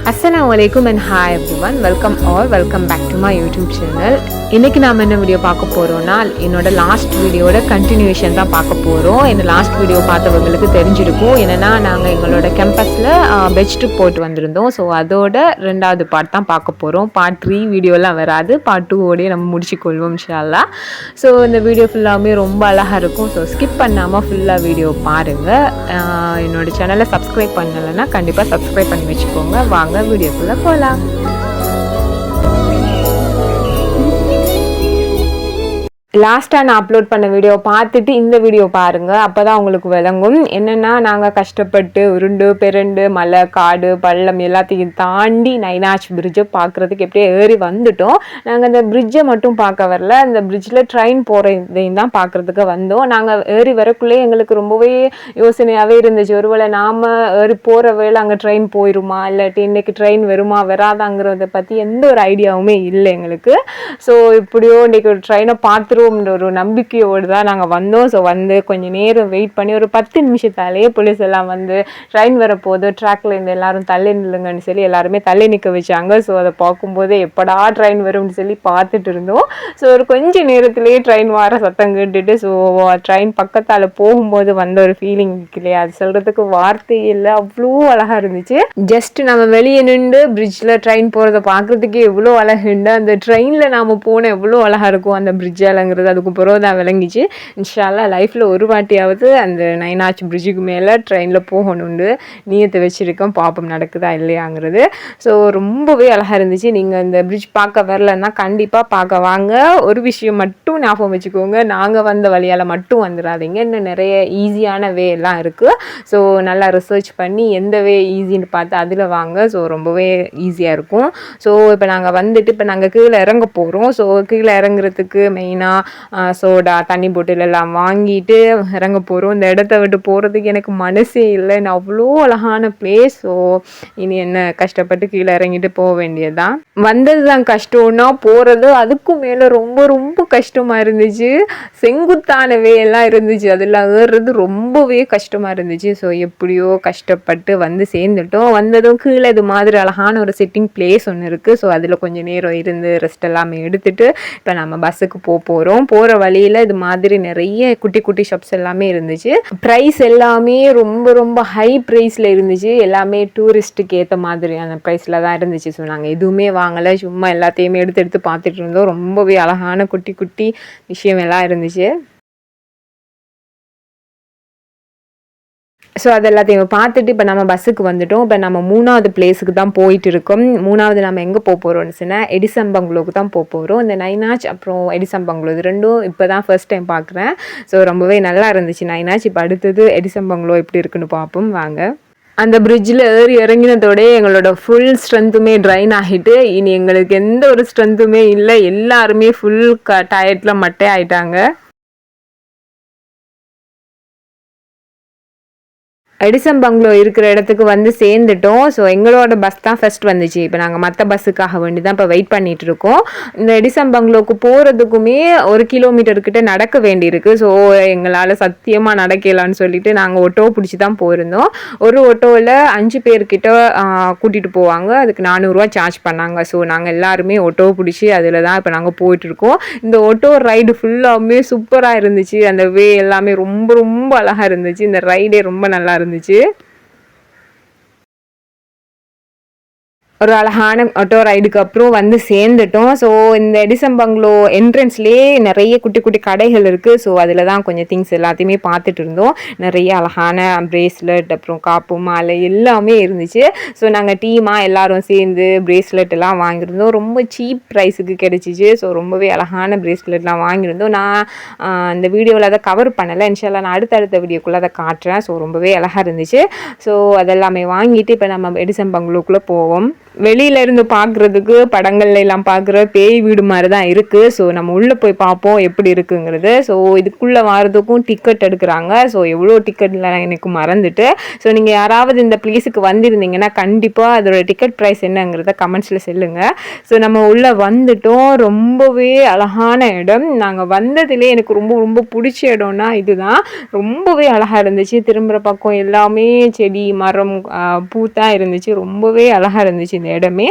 Assalamualaikum and hi everyone, welcome back to my YouTube channel. இன்னைக்கு நாம என்ன video பார்க்க போறோம்னா என்னோட லாஸ்ட் வீடியோட கண்டினியூஷன் தான் பார்க்க போறோம். இந்த லாஸ்ட் வீடியோ பார்த்தவங்களுக்கு தெரிஞ்சிருக்கும். என்னன்னா நாங்க எங்களோட கேம்பஸ்ல பெச் ட்ரிப் போட்டு வந்திருந்தோம். ஸோ அதோட ரெண்டாவது பார்ட் தான் பார்க்க போறோம். பார்ட் 3 வீடியோலாம் வராது, பார்ட் 2 ஓடே நம்ம முடிச்சுக்கொள்வோம் இன்ஷா அல்லாஹ். ஸோ இந்த வீடியோ ஃபுல்லாமே ரொம்ப அழகாக இருக்கும். ஸோ ஸ்கிப் பண்ணாமல் ஃபுல்லாக வீடியோ பாருங்கள். என்னோட சேனலை சப்ஸ்கிரைப் பண்ணலைன்னா கண்டிப்பாக சப்ஸ்கிரைப் பண்ணி வச்சுக்கோங்க. வாங்க வீடியோக்குள்ளே போகலாம். லாஸ்ட்டாக நான் அப்லோட் பண்ண வீடியோ பார்த்துட்டு இந்த வீடியோ பாருங்கள், அப்போ தான் உங்களுக்கு விளங்கும். என்னென்னா நாங்கள் கஷ்டப்பட்டு உருண்டு பெருண்டு மலை காடு பள்ளம் எல்லாத்தையும் தாண்டி நைனாச் பிரிட்ஜை பார்க்குறதுக்கு எப்படியே ஏறி வந்துட்டோம். நாங்கள் அந்த பிரிட்ஜை மட்டும் பார்க்க வரல, அந்த பிரிட்ஜில் ட்ரெயின் போகிறதையும் தான் பார்க்குறதுக்கு வந்தோம். நாங்கள் ஏறி வரக்குள்ளே எங்களுக்கு ரொம்பவே யோசனையாகவே இருந்துச்சு. ஒருவேளை நாம் ஏறி போகிற வேளை அங்கே ட்ரெயின் போயிடுமா, இல்லாட்டி இன்றைக்கி ட்ரெயின் வருமா வராதாங்கிறத பற்றி எந்த ஒரு ஐடியாவுமே இல்லை எங்களுக்கு. ஸோ இப்படியோ இன்றைக்கி ஒரு ட்ரெயினை பார்த்துருவோம்ன்ற ஒரு நம்பிக்கையோடு தான் நாங்கள் வந்தோம். ஸோ வந்து கொஞ்சம் நேரம் வெயிட் பண்ணி ஒரு 10 நிமிஷத்தாலேயே போலீஸ் எல்லாம் வந்து ட்ரெயின் வரப்போது ட்ராக்ல இருந்து எல்லாரும் தள்ளி நில்லுங்கன்னு சொல்லி எல்லாருமே தள்ளி நிற்க வச்சாங்க. ஸோ அதை பார்க்கும்போது எப்படா ட்ரெயின் வரும்னு சொல்லி பார்த்துட்டு இருந்தோம். ஸோ ஒரு கொஞ்சம் நேரத்துலேயே ட்ரெயின் வர சத்தம் கேட்டுட்டு ஸோ ட்ரெயின் பக்கத்தால் போகும்போது வந்த ஒரு ஃபீலிங் இல்லையா, அது சொல்கிறதுக்கு வார்த்தை இல்லை, அவ்வளோ அழகாக இருந்துச்சு. ஜஸ்ட் நம்ம வெளியே நின்று பிரிட்ஜில் ட்ரெயின் போகிறத பார்க்குறதுக்கே எவ்வளோ அழகுண்டு, அந்த ட்ரெயினில் நாம் போனால் எவ்வளோ அழகாக இருக்கும் அந்த பிரிட்ஜாலங்கிறது அதுக்கு பிறகு தான் விளங்கிச்சு. இன்ஷா அல்லாஹ் லைஃப்பில் ஒரு வாட்டியாவது அந்த நைனாச் பிரிட்ஜுக்கு மேலே ட்ரெயினில் போகணுண்டு நியத்தை வச்சுருக்கோம். பாப்பம் நடக்குதா இல்லையாங்கிறது. ஸோ ரொம்பவே அழகாக இருந்துச்சு. நீங்கள் இந்த பிரிட்ஜ் பார்க்க வரலன்னா கண்டிப்பாக பார்க்க வாங்க. ஒரு விஷயம் மட்டும் ஞாபகம் வச்சுக்கோங்க, நாங்கள் வந்த வழியால் மட்டும் வந்துடாதீங்க. இன்னும் நிறைய ஈஸியான வே எல்லாம் இருக்குது. ஸோ நல்லா ரிசர்ச் பண்ணி எந்த வே ஈஸின்னு பார்த்து அதில் வாங்க. ஸோ ரொம்பவே ஈஸியாக இருக்கும். ஸோ இப்போ நாங்கள் வந்துட்டு இப்போ நாங்கள் கீழே இறங்க போகிறோம். ஸோ கீழே இறங்குறதுக்கு மெயினாக சோடா தண்ணி போட்டில் எல்லாம் வாங்கிட்டு இறங்க போகிறோம். இந்த இடத்த விட்டு போகிறதுக்கு எனக்கு மனசே இல்லை, நான் அவ்வளோ அழகான பிளேஸ். ஸோ இனி என்ன கஷ்டப்பட்டு கீழே இறங்கிட்டு போக வேண்டியதுதான். வந்தது தான் கஷ்டம்னா போகிறது அதுக்கும் மேலே ரொம்ப ரொம்ப கஷ்டமாக இருந்துச்சு. செங்குத்தானவே எல்லாம் இருந்துச்சு, அதெல்லாம் ஏறுறது ரொம்பவே கஷ்டமாக இருந்துச்சு. ஸோ எப்படியோ கஷ்டப்பட்டு வந்து சேர்ந்துட்டோம். வந்ததும் கீழே இது மாதிரி அழகான ஒரு சிட்டிங் பிளேஸ் ஒன்று இருக்குது. ஸோ அதில் கொஞ்சம் நேரம் இருந்து ரெஸ்ட் எல்லாமே எடுத்துட்டு இப்போ நம்ம பஸ்ஸுக்கு போகிறோம். போகிற வழியில் இது மாதிரி நிறைய குட்டி குட்டி ஷாப்ஸ் எல்லாமே இருந்துச்சு. ப்ரைஸ் எல்லாமே ரொம்ப ரொம்ப ஹை ப்ரைஸில் இருந்துச்சு. எல்லாமே டூரிஸ்ட்டுக்கு ஏற்ற மாதிரியான ப்ரைஸில் தான் இருந்துச்சு. ஸோ நாங்கள் எதுவுமே வாங்கலை, சும்மா எல்லாத்தையுமே எடுத்து பார்த்துட்டு இருந்தோம். ரொம்பவே அழகான குட்டி குட்டி விஷயம் எல்லாம் இருந்துச்சு. ஸோ அது எல்லாத்தையும் பார்த்துட்டு இப்போ நம்ம பஸ்ஸுக்கு வந்துட்டோம். இப்போ நம்ம 3வது பிளேஸுக்கு தான் போயிட்டு இருக்கோம். 3வது நம்ம எங்கே போகிறோம்னு சொன்னால் எடிசன் பங்களோக்கு தான் போகிறோம். இந்த நைனாச் அப்புறம் எடிசன் பங்களோ இது ரெண்டும் இப்போ தான் ஃபர்ஸ்ட் டைம் பார்க்குறேன். ஸோ ரொம்பவே நல்லா இருந்துச்சு நைனாச். இப்போ அடுத்தது எடிசன் பங்களோ எப்படி இருக்குன்னு பார்ப்போம் வாங்க. அந்த பிரிட்ஜில் ஏறி இறங்கினதோடய எங்களோட ஃபுல் ஸ்ட்ரென்த்துமே ட்ரைன் ஆகிட்டு இனி எங்களுக்கு எந்த ஒரு ஸ்ட்ரென்த்துமே இல்லை. எல்லாருமே ஃபுல் டயர்டில் மட்டே ஆகிட்டாங்க. எடிசன் பங்களோ இருக்கிற இடத்துக்கு வந்து சேர்ந்துட்டோம். ஸோ எங்களோட பஸ் தான் ஃபஸ்ட் வந்துச்சு. இப்போ நாங்கள் மற்ற பஸ்ஸுக்காக வேண்டி தான் இப்போ வெயிட் பண்ணிகிட்டு இருக்கோம். இந்த எடிசன் பங்களோக்கு போகிறதுக்குமே 1 கிலோமீட்டர்கிட்ட நடக்க வேண்டியிருக்கு. ஸோ எங்களால் சத்தியமாக நடக்கலான்னு சொல்லிட்டு நாங்கள் ஆட்டோ பிடிச்சி தான் போயிருந்தோம். ஒரு ஆட்டோவில் 5 பேர்கிட்ட கூட்டிகிட்டு போவாங்க, அதுக்கு 400 ரூபா சார்ஜ் பண்ணாங்க. ஸோ நாங்கள் எல்லாருமே ஆட்டோ பிடிச்சி அதில் தான் இப்போ நாங்கள் போயிட்டுருக்கோம். இந்த ஆட்டோ ரைடு ஃபுல்லாமே சூப்பராக இருந்துச்சு. அந்த வே எல்லாமே ரொம்ப ரொம்ப அழகாக இருந்துச்சு. இந்த ரைடே ரொம்ப நல்லா இருந்துச்சு. ஒரு அழகான ஆட்டோ ரைடுக்கு அப்புறம் வந்து சேர்ந்துட்டோம். ஸோ இந்த எடிசன் பங்களோ என்ட்ரன்ஸ்லேயே நிறைய குட்டி குட்டி கடைகள் இருக்குது. ஸோ அதில் தான் கொஞ்சம் திங்ஸ் எல்லாத்தையுமே பார்த்துட்டு இருந்தோம். நிறைய அழகான பிரேஸ்லெட் அப்புறம் காப்பு மாலை எல்லாமே இருந்துச்சு. ஸோ நாங்கள் டீமாக எல்லோரும் சேர்ந்து பிரேஸ்லெட் எல்லாம் வாங்கியிருந்தோம். ரொம்ப சீப் ப்ரைஸுக்கு கிடச்சிச்சு. ஸோ ரொம்பவே அழகான பிரேஸ்லெட்லாம் வாங்கியிருந்தோம். நான் இந்த வீடியோவில் அதை கவர் பண்ணலை, இன்ஷால்லா நான் அடுத்த வீடியோக்குள்ளே அதை காட்டுறேன். ஸோ ரொம்பவே அழகாக இருந்துச்சு. ஸோ அதெல்லாமே வாங்கிட்டு இப்போ நம்ம எடிசன் பங்களோக்குள்ளே போவோம். வெளியில இருந்து பார்க்குறதுக்கு படங்கள்ல எல்லாம் பார்க்குற பேய் வீடு மாதிரி தான் இருக்குது. ஸோ நம்ம உள்ளே போய் பார்ப்போம் எப்படி இருக்குங்கிறது. ஸோ இதுக்குள்ளே வர்றதுக்கும் டிக்கெட் எடுக்கிறாங்க. ஸோ எவ்வளோ டிக்கெட்ல எனக்கு மறந்துட்டு. ஸோ நீங்கள் யாராவது இந்த பிளேஸுக்கு வந்திருந்தீங்கன்னா கண்டிப்பாக அதோட டிக்கெட் ப்ரைஸ் என்னங்கிறத கமெண்ட்ஸில் சொல்லுங்கள். ஸோ நம்ம உள்ளே வந்துட்டோம். ரொம்பவே அழகான இடம். நாங்கள் வந்ததுலேயே எனக்கு ரொம்ப ரொம்ப பிடிச்ச இடம்னா இதுதான். ரொம்பவே அழகாக இருந்துச்சு. திரும்புகிற பக்கம் எல்லாமே செடி மரம் பூ தான் இருந்துச்சு. ரொம்பவே அழகாக இருந்துச்சு இந்த இடமே.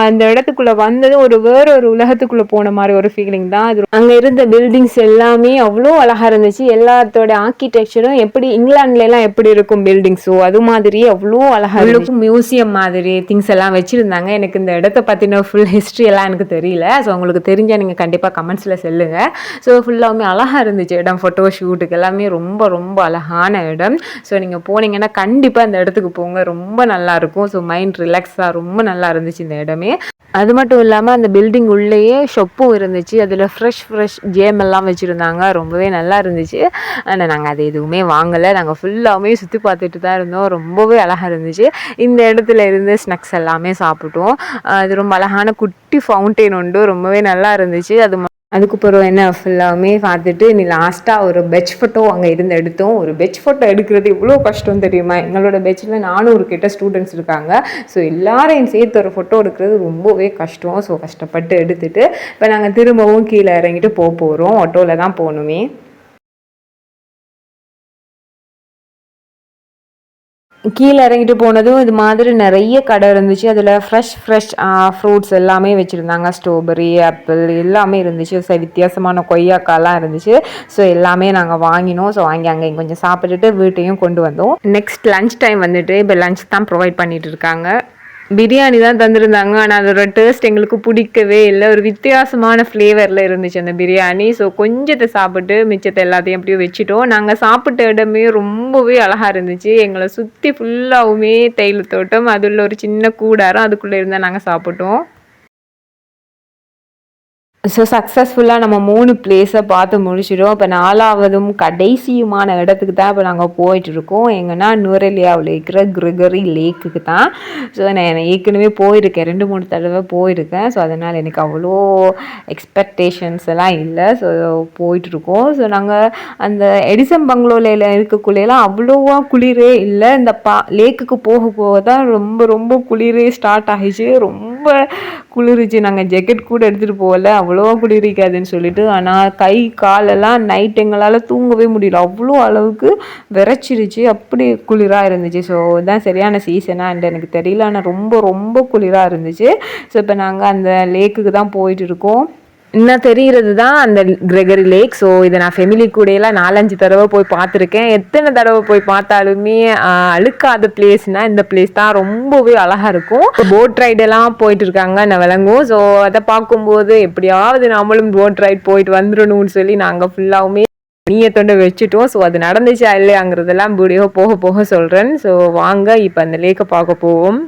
அந்த இடத்துக்குள்ள வந்தது வேற ஒரு உலகத்துக்குள்ள போன மாதிரி ஒரு ஃபீலிங் தான். அது அங்க இருந்த பில்டிங்ஸ் எல்லாமே அவ்வளோ அழகா இருந்துச்சு. எல்லாத்தோட ஆர்கிடெக்சரும் எப்படி இங்கிலாந்துல எல்லாம் எப்படி இருக்கும் பில்டிங்ஸோ அது மாதிரி அவ்வளோ அழகா இருக்கும். மியூசியம் மாதிரி திங்ஸ் எல்லாம் வச்சிருந்தாங்க. எனக்கு இந்த இடத்த பத்தின ஃபுல் ஹிஸ்ட்ரி எல்லாம் எனக்கு தெரியல. ஸோ உங்களுக்கு தெரிஞ்சா நீங்க கண்டிப்பா கமெண்ட்ஸ்ல சொல்லுங்க. ஸோ ஃபுல்லாமே அழகா இருந்துச்சு இடம். ஃபோட்டோ ஷூட்டுக்கு எல்லாமே ரொம்ப ரொம்ப அழகான இடம். ஸோ நீங்க போனீங்கன்னா கண்டிப்பா இந்த இடத்துக்கு போங்க. ரொம்ப நல்லா இருக்கும். ஸோ மைண்ட் ரிலாக்ஸா ரொம்ப நல்லா இருந்துச்சு இந்த இடமே. அது மட்டும் இல்லாமல் அந்த பில்டிங் உள்ளேயே ஷொப்பும் இருந்துச்சு. அதில் ஃப்ரெஷ் ஜேம் எல்லாம் வச்சுருந்தாங்க. ரொம்பவே நல்லா இருந்துச்சு. ஆனால் நாங்கள் அது எதுவுமே வாங்கலை. நாங்கள் ஃபுல்லாகவே சுற்றி பார்த்துட்டு தான் இருந்தோம். ரொம்பவே அழகாக இருந்துச்சு. இந்த இடத்துல இருந்து ஸ்நாக்ஸ் எல்லாமே சாப்பிட்டோம். அது ரொம்ப அழகான குட்டி ஃபவுண்டெயின் உண்டு. ரொம்பவே நல்லா இருந்துச்சு. அதுக்கப்புறம் என்ன ஃபுல்லாகவே பார்த்துட்டு நீ லாஸ்ட்டாக ஒரு பெட்ச் ஃபோட்டோ அங்கே இருந்து எடுத்தோம். ஒரு பெட்ச் ஃபோட்டோ எடுக்கிறது இவ்வளோ கஷ்டம் தெரியுமா? எங்களோட பெட்சில் 400 கிட்ட ஸ்டூடெண்ட்ஸ் இருக்காங்க. ஸோ எல்லாரையும் சேர்த்து ஒரு ஃபோட்டோ எடுக்கிறது ரொம்பவே கஷ்டம். ஸோ கஷ்டப்பட்டு எடுத்துட்டு இப்போ நாங்கள் திரும்பவும் கீழே இறங்கிட்டு போகிறோம். ஆட்டோவில் தான் போகணுமே. கீழே இறங்கிட்டு போனதும் இது மாதிரி நிறைய கடை இருந்துச்சு. அதில் ஃப்ரெஷ் ஃப்ரூட்ஸ் எல்லாமே வச்சுருந்தாங்க. ஸ்ட்ராபெரி, ஆப்பிள் எல்லாமே இருந்துச்சு. வித்தியாசமான கொய்யாக்காலாம் இருந்துச்சு. ஸோ எல்லாமே நாங்கள் வாங்கினோம். ஸோ வாங்கி அங்கே கொஞ்சம் சாப்பிட்டுட்டு வீட்டையும் கொண்டு வந்தோம். நெக்ஸ்ட் லன்ச் டைம் வந்துட்டு இப்போ லன்ச் தான் ப்ரொவைட் பண்ணிட்டு இருக்காங்க. பிரியாணி தான் தந்துருந்தாங்க. ஆனால் அதோட டேஸ்ட் எங்களுக்கு பிடிக்கவே இல்லை. ஒரு வித்தியாசமான ஃப்ளேவரில் இருந்துச்சு அந்த பிரியாணி. ஸோ கொஞ்சத்தை சாப்பிட்டு மிச்சத்தை எல்லாத்தையும் அப்படியே வச்சுட்டோம். நாங்கள் சாப்பிட்ட இடமே ரொம்பவே அழகாக இருந்துச்சு. எங்களை சுற்றி ஃபுல்லாகவுமே தேயிலை தோட்டம். அதில் ஒரு சின்ன கூடாரம், அதுக்குள்ளே இருந்தால் நாங்கள் சாப்பிட்டோம். ஸோ சக்ஸஸ்ஃபுல்லாக நம்ம 3 பிளேஸை பார்த்து முடிச்சிடும். இப்போ 4வதும் கடைசியுமான இடத்துக்கு தான் இப்போ நாங்கள் போயிட்டுருக்கோம். எங்கன்னா நுவரெலியாவில் இருக்கிற கிரெகரி லேக்குக்கு தான். ஸோ நான் ஏற்கனவே போயிருக்கேன், 2-3 தடவை போயிருக்கேன். ஸோ அதனால் எனக்கு அவ்வளோ எக்ஸ்பெக்டேஷன்ஸ் எல்லாம் இல்லை. ஸோ போயிட்டுருக்கோம். ஸோ நாங்கள் அந்த எடிசன் பங்களோவில் இருக்கக்குள்ளேலாம் அவ்வளோவா குளிரே இல்லை. இந்த லேக்குக்கு போக தான் ரொம்ப ரொம்ப குளிரே ஸ்டார்ட் ஆகிச்சு. ரொம்ப குளிர்ச்சி. நாங்கள் ஜெக்கெட் கூட எடுத்துகிட்டு போகல, அவ்வளோவா குளிரிக்காதுன்னு சொல்லிட்டு. ஆனால் கை காலெல்லாம் நைட் எங்களால் தூங்கவே முடியல. அவ்வளோ அளவுக்கு விரைச்சிருச்சு. அப்படி குளிராக இருந்துச்சு. ஸோ இதுதான் சரியான சீசனாக எனக்கு தெரியல. ஆனால் ரொம்ப ரொம்ப குளிராக இருந்துச்சு. ஸோ இப்போ நாங்கள் அந்த லேக்குக்கு தான் போயிட்டு இருக்கோம். இன்னும் தெரிகிறது தான் அந்த கிரெகரி லேக். ஸோ இதை நான் ஃபெமிலி கூடையெல்லாம் 4-5 தடவை போய் பார்த்துருக்கேன். எத்தனை தடவை போய் பார்த்தாலுமே அழுக்காத பிளேஸ்னால் இந்த பிளேஸ் தான். ரொம்பவே அழகாக இருக்கும். போட் ரைடெல்லாம் போயிட்டு இருக்காங்க நான் விளங்கும். ஸோ அதை பார்க்கும்போது எப்படியாவது நம்மளும் போட் ரைட் போயிட்டு வந்துடணும்னு சொல்லி நாங்கள் ஃபுல்லாகவுமே நீயத்தொண்டை வச்சுட்டோம். ஸோ அது நடந்துச்சா இல்லையாங்கிறதெல்லாம் வீடியோ போக போக சொல்கிறேன். ஸோ வாங்க இப்போ அந்த லேக்கை பார்க்க போவோம்.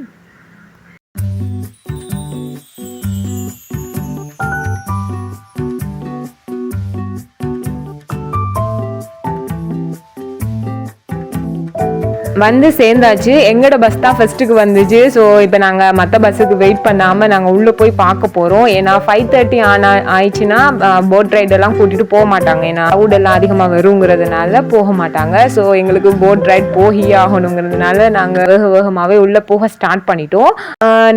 வந்து சேர்ந்தாச்சு. எங்களோட பஸ் தான் ஃபர்ஸ்ட்டுக்கு வந்துச்சு. ஸோ இப்போ நாங்கள் மற்ற பஸ்ஸுக்கு வெயிட் பண்ணாமல் நாங்கள் உள்ளே போய் பார்க்க போகிறோம். ஏன்னா 5:30 ஆயிடுச்சுன்னா போட் ரைடெல்லாம் கூட்டிகிட்டு போக மாட்டாங்க. ஏன்னா க்ரௌடெல்லாம் அதிகமாக வருங்கிறதுனால போக மாட்டாங்க. ஸோ எங்களுக்கு போட் ரைட் போகியே ஆகணுங்கிறதுனால நாங்கள் வேகமாகவே உள்ளே போக ஸ்டார்ட் பண்ணிட்டோம்.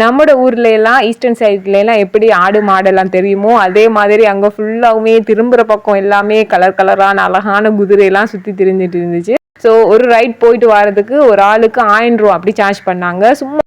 நம்மளோட ஊர்ல எல்லாம் ஈஸ்டர்ன் சைட்லாம் எப்படி ஆடு மாடெல்லாம் தெரியுமோ அதே மாதிரி அங்கே ஃபுல்லாகவுமே திரும்புகிற பக்கம் எல்லாமே கலர் கலரான அழகான குதிரையெல்லாம் சுற்றி திரிஞ்சிட்டு இருந்துச்சு. ஸோ ஒரு ரைட் போயிட்டு வரதுக்கு ஒரு ஆளுக்கு 1000 ரூபா அப்படி சார்ஜ் பண்ணாங்க. சும்மா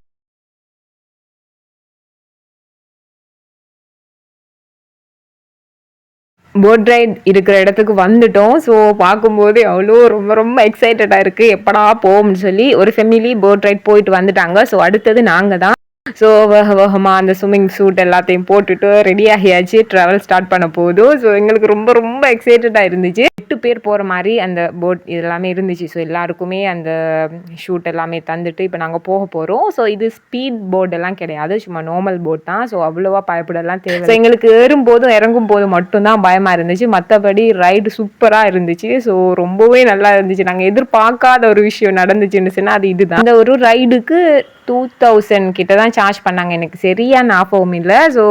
போட் ரைட் இருக்கிற இடத்துக்கு வந்துட்டோம். ஸோ பார்க்கும்போது அவ்வளோ ரொம்ப ரொம்ப எக்ஸைட்டடாக இருக்குது. எப்படா போகும்னு சொல்லி ஒரு ஃபேமிலி போட் ரைட் போயிட்டு வந்துட்டாங்க. ஸோ அடுத்தது நாங்கள் தான். ஸோ வேகமாக அந்த ஸ்விம்மிங் சூட் எல்லாத்தையும் போட்டுட்டு ரெடி ஆகியாச்சு. ட்ராவல் ஸ்டார்ட் பண்ண போதும். ஸோ எங்களுக்கு ரொம்ப ரொம்ப எக்ஸைட்டடாக இருந்துச்சு. 8 பேர் போகிற மாதிரி அந்த போட் இதெல்லாமே இருந்துச்சு. ஸோ எல்லாருக்குமே அந்த ஷூட் எல்லாமே தந்துட்டு இப்போ நாங்கள் போக போகிறோம். ஸோ இது ஸ்பீட் போட் எல்லாம் கிடையாது, சும்மா நார்மல் போட் தான். ஸோ அவ்வளோவா பயப்படலாம் தேவை. ஸோ எங்களுக்கு ஏறும் போதும் இறங்கும் போதும் மட்டும்தான் பயமாக இருந்துச்சு. மற்றபடி ரைடு சூப்பராக இருந்துச்சு. ஸோ ரொம்பவே நல்லா இருந்துச்சு. நாங்கள் எதிர்பார்க்காத ஒரு விஷயம் நடந்துச்சுன்னு சொன்னால் அது இதுதான். அந்த ஒரு ரைடுக்கு 2000 கிட்ட தான் சார்ஜ் பண்ணாங்க. எனக்கு சரியா ஞாபகம் இல்லை. ஸோ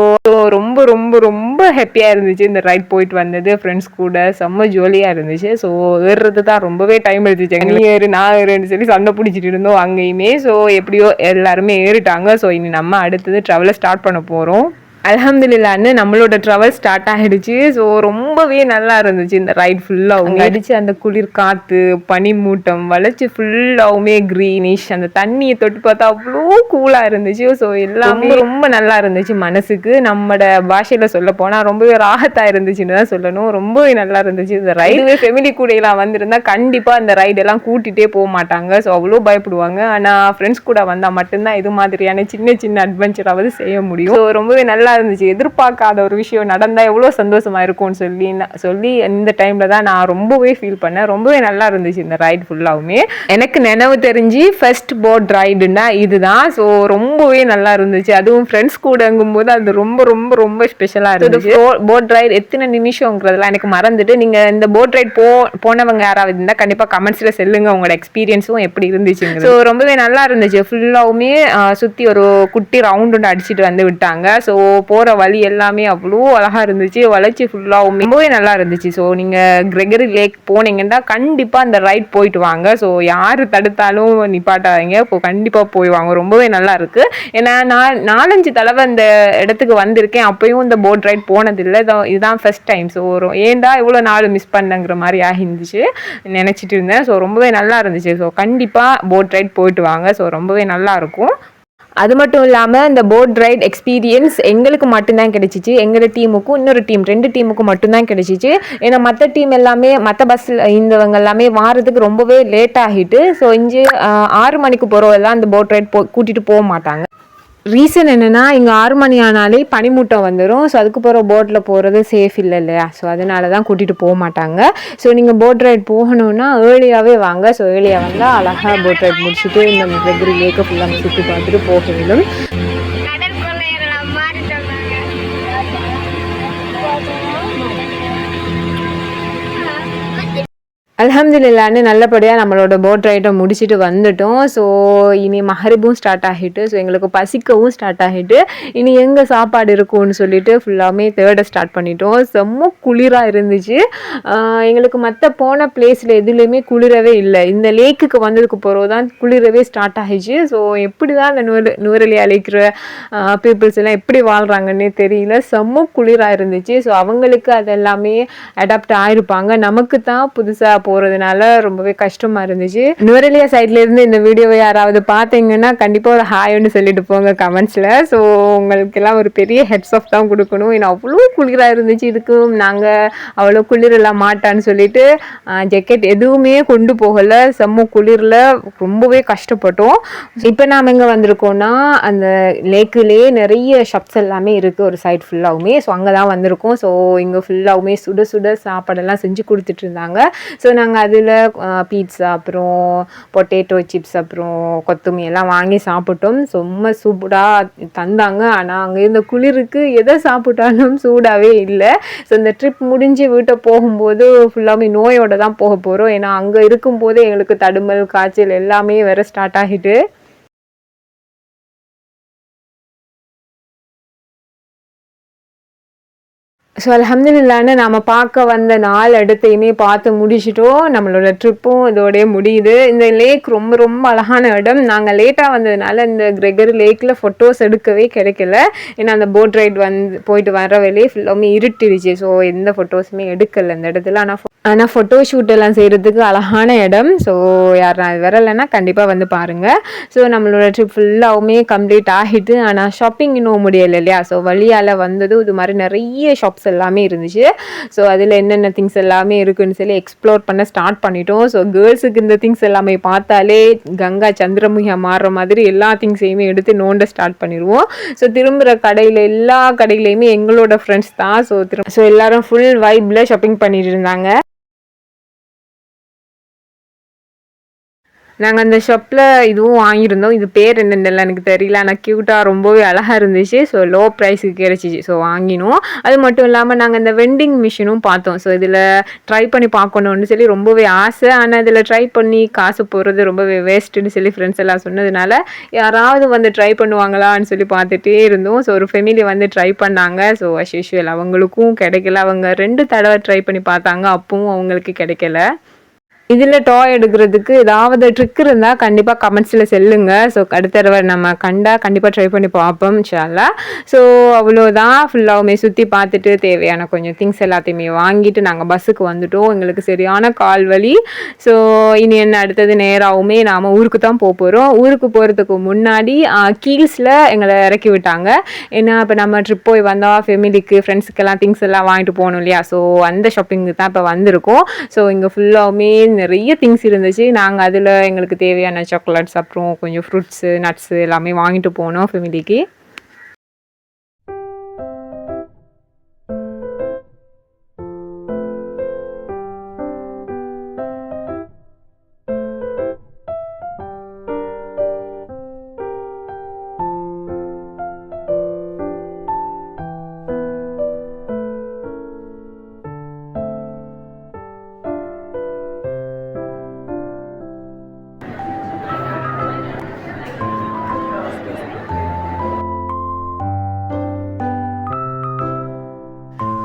ரொம்ப ரொம்ப ரொம்ப ஹாப்பியாக இருந்துச்சு இந்த ரைட் போயிட்டு வந்தது ஃப்ரெண்ட்ஸ் கூட. செம்ம ஜாலியாக இருந்துச்சு. ஸோ ஏறுறது தான் ரொம்பவே டைம் எடுத்துச்சு. நீ ஏறு நான் ஏறுன்னு சொல்லி சண்டை பிடிச்சிட்டு இருந்தோம் அங்கேயுமே. ஸோ எப்படியோ எல்லாருமே ஏறிட்டாங்க. ஸோ இனி நம்ம அடுத்தது ட்ராவலை ஸ்டார்ட் பண்ண போகிறோம். அல்ஹம்துலில்லாஹ்னு நம்மளோட ட்ராவல் ஸ்டார்ட் ஆகிடுச்சு. ஸோ ரொம்பவே நல்லா இருந்துச்சு இந்த ரைட் ஃபுல்லாக அடிச்சு அந்த குளிர் காற்று பனிமூட்டம் வளைச்சு ஃபுல்லாகவுமே க்ரீனிஷ். அந்த தண்ணியை தொட்டு பார்த்தா அவ்வளோ கூலாக இருந்துச்சு. ஸோ எல்லாமே ரொம்ப நல்லா இருந்துச்சு மனசுக்கு. நம்மளோட பாஷையில் சொல்ல போனால் ரொம்பவே ராகத்தாக இருந்துச்சுன்னு தான் சொல்லணும். ரொம்பவே நல்லா இருந்துச்சு இந்த ரைடு. ஃபெமிலி கூட எல்லாம் வந்திருந்தா கண்டிப்பாக அந்த ரைடெல்லாம் கூட்டிகிட்டே போக மாட்டாங்க. ஸோ அவ்வளோ பயப்படுவாங்க. ஆனால் ஃப்ரெண்ட்ஸ் கூட வந்தால் மட்டும்தான் இது மாதிரியான சின்ன சின்ன அட்வென்ச்சராவது செய்ய முடியும். ஸோ ரொம்பவே நல்லா இருந்துச்சு. எதிர்பார்க்காத ஒரு விஷயம் நடந்தா எவ்வளவு சந்தோஷமா இருக்கும்னு சொல்லி இந்த டைம்ல தான் நான் ரொம்பவே ஃபீல் பண்ணேன். ரொம்பவே நல்லா இருந்துச்சு இந்த ரைட் ஃபுல்லாவுமே. எனக்கு நினைவு தெரிஞ்சு ஃபர்ஸ்ட் போட் ரைடுன்னா இதுதான். ஸோ ரொம்பவே நல்லா இருந்துச்சு. அதுவும் ஃப்ரெண்ட்ஸ் கூடங்கும் போது அது ரொம்ப ரொம்ப ரொம்ப ஸ்பெஷலா இருந்துச்சு. போட் ரைடு எத்தனை நிமிஷம்ங்கிறதுலாம் எனக்கு மறந்துட்டு, நீங்க இந்த போட் ரைட் போனவங்க யாராவது இருந்தா கண்டிப்பா கமெண்ட்ஸ்ல சொல்லுங்க உங்களோட எக்ஸ்பீரியன்ஸும் எப்படி இருந்துச்சுங்க. ஸோ ரொம்பவே நல்லா இருந்துச்சு. ஃபுல்லாவுமே சுத்தி ஒரு குட்டி ரவுண்ட் ஒன்று அடிச்சுட்டு வந்து விட்டாங்க. ஸோ போகிற வழி எல்லாமே அவ்வளோ அழகாக இருந்துச்சு. வளைச்சி ஃபுல்லாகவும் ரொம்பவே நல்லா இருந்துச்சு. ஸோ நீங்கள் கிரெகரி லேக் போனீங்கன்னா கண்டிப்பாக அந்த ரைட் போயிட்டு வாங்க. ஸோ யார் தடுத்தாலும் நிப்பாட்டாதீங்க, இப்போ கண்டிப்பாக போய் வாங்க. ரொம்பவே நல்லா இருக்குது. ஏன்னா நான் 4-5 தடவை இந்த இடத்துக்கு வந்திருக்கேன். அப்பயும் இந்த போட் ரைட் போனதில்லை. இதுதான் ஃபர்ஸ்ட் டைம். ஸோ ஏன்டா இவ்வளோ நாள் மிஸ் பண்ணங்கிற மாதிரி ஆகிருந்துச்சு நினச்சிட்டு இருந்தேன். ஸோ ரொம்பவே நல்லா இருந்துச்சு. ஸோ கண்டிப்பாக போட் ரைட் போயிட்டு வாங்க. ஸோ ரொம்பவே நல்லா இருக்கும். அது மட்டும் இல்லாமல் இந்த போட் ரைட் எக்ஸ்பீரியன்ஸ் எங்களுக்கு மட்டும்தான் கிடைச்சிச்சு. எங்களோட டீமுக்கும் இன்னொரு டீம் 2 டீமுக்கும் மட்டும்தான் கிடைச்சிச்சு. ஏன்னா மற்ற டீம் எல்லாமே மற்ற பஸ்ஸில் இருந்தவங்க எல்லாமே வாரத்துக்கு ரொம்பவே லேட் ஆகிட்டு. ஸோ இங்கே 6 மணிக்கு போகிறவெல்லாம் இந்த போட் ரைட் கூட்டிகிட்டு போக மாட்டாங்க. ரீசன் என்னென்னா இங்கே 6 மணி ஆனாலே பனிமூட்டம் வந்துடும். ஸோ அதுக்கு போகிற போட்டில் போகிறது சேஃப் இல்லை இல்லையா. ஸோ அதனால தான் கூட்டிகிட்டு போக மாட்டாங்க. ஸோ நீங்கள் போட் ரைட் போகணுன்னா ஏர்லியாகவே வாங்க. ஸோ ஏர்லியாக வந்தால் அழகாக போட் ரைட் முடிச்சுட்டு இந்த கிரெகரி லேக்கை ஃபுல்லாக சுற்றி பார்த்துட்டு போக வேண்டும். அல்ஹம்துலில்லாஹ்னு நல்லபடியாக நம்மளோட போட் ரைட்டை முடிச்சுட்டு வந்துட்டோம். ஸோ இனி மஹரிபும் ஸ்டார்ட் ஆகிட்டு. ஸோ எங்களுக்கு பசிக்கவும் ஸ்டார்ட் ஆகிட்டு. இனி எங்கே சாப்பாடு இருக்கும்னு சொல்லிட்டு ஃபுல்லாமே தேட ஸ்டார்ட் பண்ணிட்டோம். செம்ம குளிராக இருந்துச்சு. எங்களுக்கு மற்ற போன பிளேஸில் எதுலேயுமே குளிரவே இல்லை. இந்த லேக்குக்கு வந்ததுக்கு பிறகு தான் குளிரவே ஸ்டார்ட் ஆகிடுச்சு. ஸோ எப்படி தான் அந்த நுவரெலியா அழைக்கிற பீப்புள்ஸ் எல்லாம் எப்படி வாழ்கிறாங்கன்னே தெரியல. செம்ம குளிராக இருந்துச்சு. ஸோ அவங்களுக்கு அதெல்லாமே அடாப்ட் ஆகிருப்பாங்க. நமக்கு தான் புதுசாக போகிறதுனால ரொம்பவே கஷ்டமாக இருந்துச்சு. நுவரெலியா சைட்லேருந்து இந்த வீடியோவை யாராவது பார்த்தீங்கன்னா கண்டிப்பாக ஒரு ஹாய்னு சொல்லிட்டு போங்க கமெண்ட்ஸில். ஸோ உங்களுக்கெல்லாம் ஒரு பெரிய ஹெட்ஸ் ஆஃப் தான் கொடுக்கணும். ஏன்னா அவ்வளோ குளிராக இருந்துச்சு. இதுக்கும் நாங்கள் அவ்வளோ குளிரெல்லாம் மாட்டான்னு சொல்லிட்டு ஜெக்கெட் எதுவுமே கொண்டு போகலை. செம்ம குளிரில் ரொம்பவே கஷ்டப்பட்டோம். இப்போ நாம் எங்கே வந்திருக்கோம்னா அந்த லேக்குலேயே நிறைய ஷாப்ஸ் எல்லாமே இருக்குது ஒரு சைட் ஃபுல்லாகவுமே. ஸோ அங்கே தான் வந்திருக்கோம். ஸோ இங்கே ஃபுல்லாகவுமே சுட சுட சாப்பாடெல்லாம் செஞ்சு கொடுத்துட்டு இருந்தாங்க. ஸோ நாங்கள் அதில் பீட்ஸா அப்புறம் பொட்டேட்டோ சிப்ஸ் அப்புறம் கொத்தமல்லி எல்லாம் வாங்கி சாப்பிட்டோம். ரொம்ப சூடாக தந்தாங்க. ஆனால் அங்கே இருந்த குளிருக்கு எதை சாப்பிட்டாலும் சூடாகவே இல்லை. ஸோ இந்த ட்ரிப் முடிஞ்சு வீட்டை போகும்போது ஃபுல்லாமே நோயோட தான் போக போகிறோம். ஏன்னா அங்கே இருக்கும்போதே எங்களுக்கு தடுமல் காய்ச்சல் எல்லாமே வேற ஸ்டார்ட் ஆகிட்டு. ஸோ அல்ஹம்துலில்லாஹ்னு நாம் பார்க்க வந்த 4 இடத்தையுமே பார்த்து முடிச்சிட்டோம். நம்மளோட ட்ரிப்பும் இதோடய முடியுது. இந்த லேக் ரொம்ப ரொம்ப அழகான இடம். நாங்கள் லேட்டாக வந்ததுனால இந்த கிரெகரி லேக்கில் ஃபோட்டோஸ் எடுக்கவே கிடைக்கல. ஏன்னா அந்த போட் ரைட் போயிட்டு வர வேலையே ஃபுல்லாமே இருட்டிடுச்சு. ஸோ எந்த ஃபோட்டோஸுமே எடுக்கலை இந்த இடத்துல. ஆனால் ஃபோட்டோ ஷூட் எல்லாம் செய்கிறதுக்கு அழகான இடம். ஸோ யார் வரலைன்னா கண்டிப்பாக வந்து பாருங்கள். ஸோ நம்மளோட ட்ரிப் ஃபுல்லாகவுமே கம்ப்ளீட் ஆகிட்டு. ஆனால் ஷாப்பிங் இன்னும் முடியலை இல்லையா. ஸோ வழியால் வந்தது இது மாதிரி நிறைய ஷாப்ஸ் எல்லாமே இருந்துச்சு. ஸோ அதில் என்னென்ன திங்ஸ் எல்லாமே இருக்குன்னு சொல்லி எக்ஸ்ப்ளோர் பண்ண ஸ்டார்ட் பண்ணிட்டோம். ஸோ கேர்ள்ஸுக்கு இந்த திங்ஸ் எல்லாமே பார்த்தாலே கங்கா சந்திரமுகியா மாறுற மாதிரி எல்லா திங்ஸையுமே எடுத்து நோண்ட ஸ்டார்ட் பண்ணிடுவோம். ஸோ திரும்புகிற கடையில் எல்லா கடையிலையுமே எங்களோட ஃப்ரெண்ட்ஸ் தான். ஸோ எல்லாரும் ஃபுல் வைப்பில் ஷாப்பிங் பண்ணிட்டு இருந்தாங்க. நாங்கள் அந்த ஷாப்பில் இதுவும் வாங்கியிருந்தோம். இது பேர் என்னென்னு எனக்கு தெரியல, ஆனால் க்யூட்டாக ரொம்பவே அழகாக இருந்துச்சு. ஸோ லோ ப்ரைஸுக்கு கிடச்சிச்சு, ஸோ வாங்கினோம். அது மட்டும் இல்லாமல் நாங்கள் இந்த வெண்டிங் மிஷினும் பார்த்தோம். ஸோ இதில் ட்ரை பண்ணி பார்க்கணுன்னு சொல்லி ரொம்பவே ஆசை. ஆனால் இதில் ட்ரை பண்ணி காசு போடுறது ரொம்பவே வேஸ்ட்டுன்னு சொல்லி ஃப்ரெண்ட்ஸ் எல்லாம் சொன்னதுனால யாராவது வந்து ட்ரை பண்ணுவாங்களான்னு சொல்லி பார்த்துட்டே இருந்தோம். ஸோ ஒரு ஃபேமிலி வந்து ட்ரை பண்ணாங்க. ஸோ அஸ் யூஷுவல் அவங்களுக்கும் கிடைக்கல. அவங்க 2 தடவை ட்ரை பண்ணி பார்த்தாங்க, அப்பவும் அவங்களுக்கு கிடைக்கல. இதில் டாய் எடுக்கிறதுக்கு ஏதாவது ட்ரிக் இருந்தால் கண்டிப்பாக கமெண்ட்ஸில் சொல்லுங்க. ஸோ அடுத்த தடவை நம்ம கண்டிப்பாக ட்ரை பண்ணி பார்ப்போம் இன்ஷா அல்லாஹ். ஸோ அவ்வளோதான், ஃபுல்லாகவுமே சுற்றி பார்த்துட்டு தேவையான கொஞ்சம் திங்ஸ் எல்லாத்தையுமே வாங்கிட்டு நாங்கள் பஸ்ஸுக்கு வந்துட்டோம். எங்களுக்கு சரியான கால் வலி. ஸோ இனி என்ன அடுத்தது நேராகவுமே நாம் ஊருக்கு தான் போகிறோம். ஊருக்கு போகிறதுக்கு முன்னாடி கீல்ஸில் எங்களை இறக்கி விட்டாங்க. ஏன்னா இப்போ நம்ம ட்ரிப் போய் வந்தால் ஃபேமிலிக்கு ஃப்ரெண்ட்ஸுக்கெல்லாம் திங்ஸ் எல்லாம் வாங்கிட்டு போகணும் இல்லையா. ஸோ அந்த ஷாப்பிங்கு தான் இப்போ வந்திருக்கோம். ஸோ இங்கே ஃபுல்லாகவுமே நிறைய திங்ஸ் இருந்துச்சு. நாங்கள் அதில் எங்களுக்கு தேவையான சாக்லேட்ஸ் அப்புறம் கொஞ்சம் ஃப்ரூட்ஸு நட்ஸு எல்லாமே வாங்கிட்டு போனோம் ஃபேமிலிக்கு.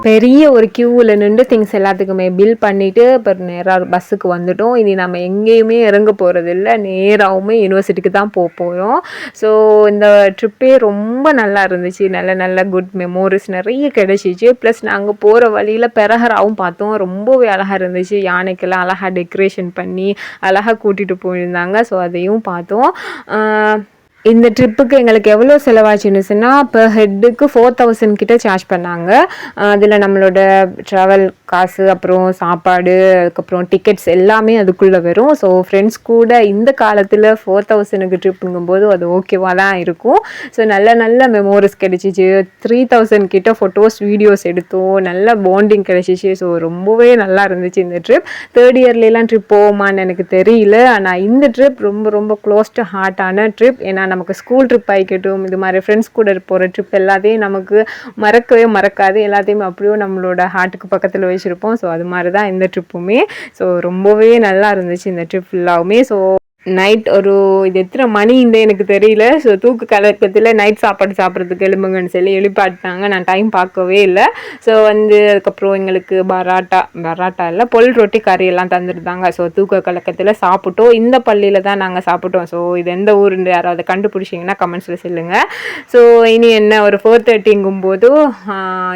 பெரிய ஒரு க்யூவில் நின்று திங்ஸ் எல்லாத்துக்குமே பில் பண்ணிவிட்டு இப்போ நேராக பஸ்ஸுக்கு வந்துட்டோம். இனி நம்ம எங்கேயுமே இறங்க போகிறதில்ல, நேராகவுமே யூனிவர்சிட்டிக்கு தான் போகிறோம். ஸோ இந்த ட்ரிப்பே ரொம்ப நல்லா இருந்துச்சு. நல்ல நல்ல குட் மெமோரிஸ் நிறைய கிடைச்சிச்சு. ப்ளஸ் நாங்கள் போகிற வழியில் பெரஹராவும் பார்த்தோம். ரொம்பவே அழகாக இருந்துச்சு. யானைக்கெல்லாம் அழகாக டெக்கரேஷன் பண்ணி அழகாக கூட்டிகிட்டு போயிருந்தாங்க. ஸோ அதையும் பார்த்தோம். இந்த ட்ரிப்புக்கு எங்களுக்கு எவ்வளோ செலவாச்சுன்னுச்சுன்னா பெர் ஹெட்டுக்கு 4000 கிட்ட சார்ஜ் பண்ணாங்க. அதில் நம்மளோட ட்ராவல் காசு அப்புறம் சாப்பாடு அதுக்கப்புறம் டிக்கெட்ஸ் எல்லாமே அதுக்குள்ளே வரும். ஸோ ஃப்ரெண்ட்ஸ் கூட இந்த காலத்தில் 4000க்கு ட்ரிப்புங்கும்போது அது ஓகேவாக தான் இருக்கும். ஸோ நல்ல நல்ல மெமோரிஸ் கிடைச்சிச்சு. 3000 கிட்ட ஃபோட்டோஸ் வீடியோஸ் எடுத்தோம். நல்ல பாண்டிங் கிடைச்சிச்சு. ஸோ ரொம்பவே நல்லா இருந்துச்சு இந்த ட்ரிப். 3rd இயர்லாம் ட்ரிப் போவோமான்னு எனக்கு தெரியல, ஆனால் இந்த ட்ரிப் ரொம்ப ரொம்ப க்ளோஸ் டு ஹார்ட்டான ட்ரிப். ஏன்னா நமக்கு ஸ்கூல் ட்ரிப் ஆகிக்கட்டும், இது மாதிரி ஃப்ரெண்ட்ஸ் கூட போகிற ட்ரிப் எல்லாத்தையும் நமக்கு மறக்கவே மறக்காது. எல்லாத்தையுமே அப்படியே நம்மளோட ஹார்ட்டுக்கு பக்கத்தில் வச்சுருப்போம். ஸோ அது மாதிரி தான் இந்த ட்ரிப்புமே. ஸோ ரொம்பவே நல்லா இருந்துச்சு இந்த ட்ரிப் ஃபுல்லாகவுமே. ஸோ நைட் ஒரு இது எத்தனை மணின்னு எனக்கு தெரியல. ஸோ தூக்கு கலக்கத்தில் நைட் சாப்பாடு சாப்பிட்றதுக்கு எழும்புங்கன்னு சொல்லி எழுப்பாட்டாங்க. நான் டைம் பார்க்கவே இல்லை. ஸோ வந்து அதுக்கப்புறம் எங்களுக்கு பராட்டா இல்லை பொல் ரொட்டி கறி எல்லாம் தந்துருந்தாங்க. ஸோ தூக்க கலக்கத்தில் சாப்பிட்டோம். இந்த பள்ளியில் தான் நாங்கள் சாப்பிட்டோம். ஸோ இது எந்த ஊருன்னு யாராவது கண்டுபிடிச்சிங்கன்னா கமெண்ட்ஸில் சொல்லுங்கள். ஸோ இனி என்ன ஒரு 4:30ங்கும்போது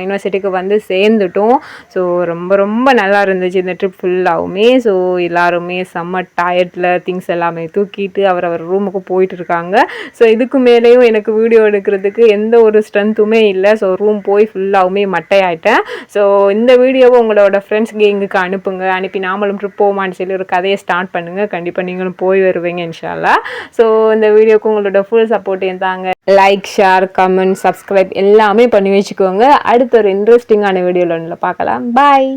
யூனிவர்சிட்டிக்கு வந்து சேர்ந்துட்டோம். ஸோ ரொம்ப ரொம்ப நல்லா இருந்துச்சு இந்த ட்ரிப் ஃபுல்லாகவுமே. ஸோ எல்லாருமே செம்ம டயர்டில் திங்ஸ் எல்லாமே தூக்கிட்டு அவர் ரூமுக்கு போயிட்டு இருக்காங்க. ஸோ இதுக்கு மேலேயும் எனக்கு வீடியோ எடுக்கிறதுக்கு எந்த ஒரு ஸ்ட்ரென்த்துமே இல்லை. ஸோ ரூம் போய் ஃபுல்லாகவுமே மட்டையாயிட்டேன். ஸோ இந்த வீடியோவை உங்களோட ஃப்ரெண்ட்ஸ் கேங்குக்கு அனுப்புங்க. அனுப்பி நாமளும் ட்ரிப் போமான்னு சொல்லி ஒரு கதையை ஸ்டார்ட் பண்ணுங்கள். கண்டிப்பாக நீங்களும் போய் வருவீங்க இன்ஷா அல்லாஹ். ஸோ இந்த வீடியோக்கு உங்களோட ஃபுல் சப்போர்ட்டையும் தாங்க. லைக், ஷேர், கமெண்ட், சப்ஸ்கிரைப் எல்லாமே பண்ணி வச்சுக்கோங்க. அடுத்த ஒரு இன்ட்ரெஸ்டிங்கான வீடியோவில் பார்க்கலாம். பாய்.